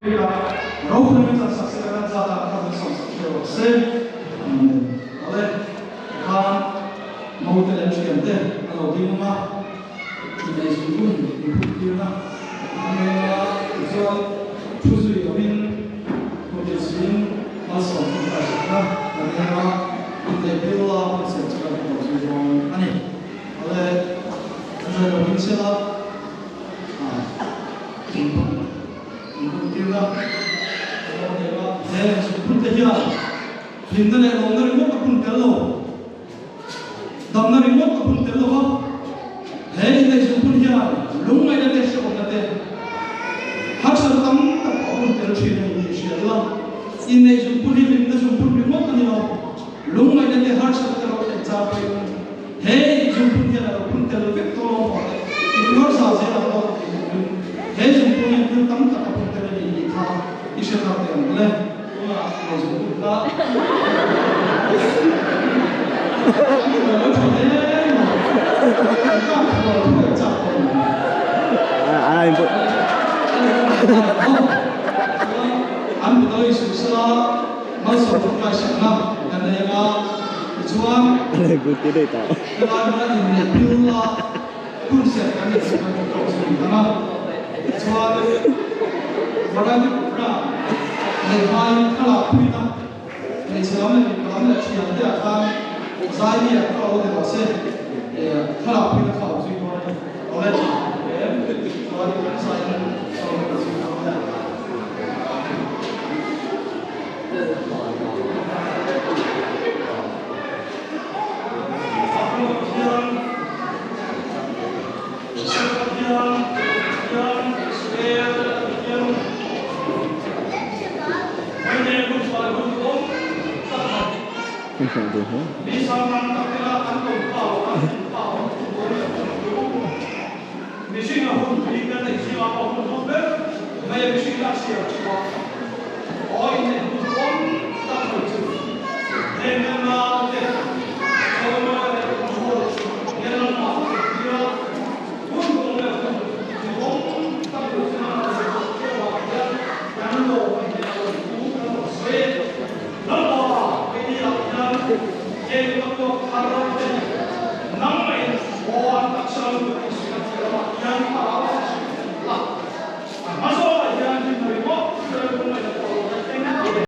Ровно это саксеганзата казахстан саксегансе, але ка моутелем шкенте, алодима, идеизгун, импутирна, изо чузуи обин, кодисин, масо функашна, нарега интегрила концепция концепцион, 아니, але уже обин села, Indonesia, Indonesia, Indonesia, London remote apun tello, Damna remote apun tello, hey Indonesia apun hiya, lunga ida desha onate, haksa tam apun tello shina Indonesia la, Indonesia apun hiya Indonesia apun remote anino, lunga ida de haksa tello example, hey apun hiya apun tello vector, ignore sa zela, hey apun hiya tam tak इसे करते हैं बोले वो मजबूत का हम बताओ इस विषय मजबूत का शक्ना करने का जुआम गुड डेटा कलाकार ने पिला कुंसे करने से करना जुआम बड़ा Lepas kalau kita, selama ni kalau nak siap dia akan saya ni kalau dia masih kalau kita kalau sih oleh kalau dia saya kalau kita sih bisa mantapkan antum tahu misi ngahun berikan isi apa pun tuber, saya misi kasih apa, oh ini pun tak betul, dengan mana kalau mana pun dengan mana dia pun boleh pun tak betul, jangan lupa ini saya Jadi waktu kalau namanya orang tak selalu yang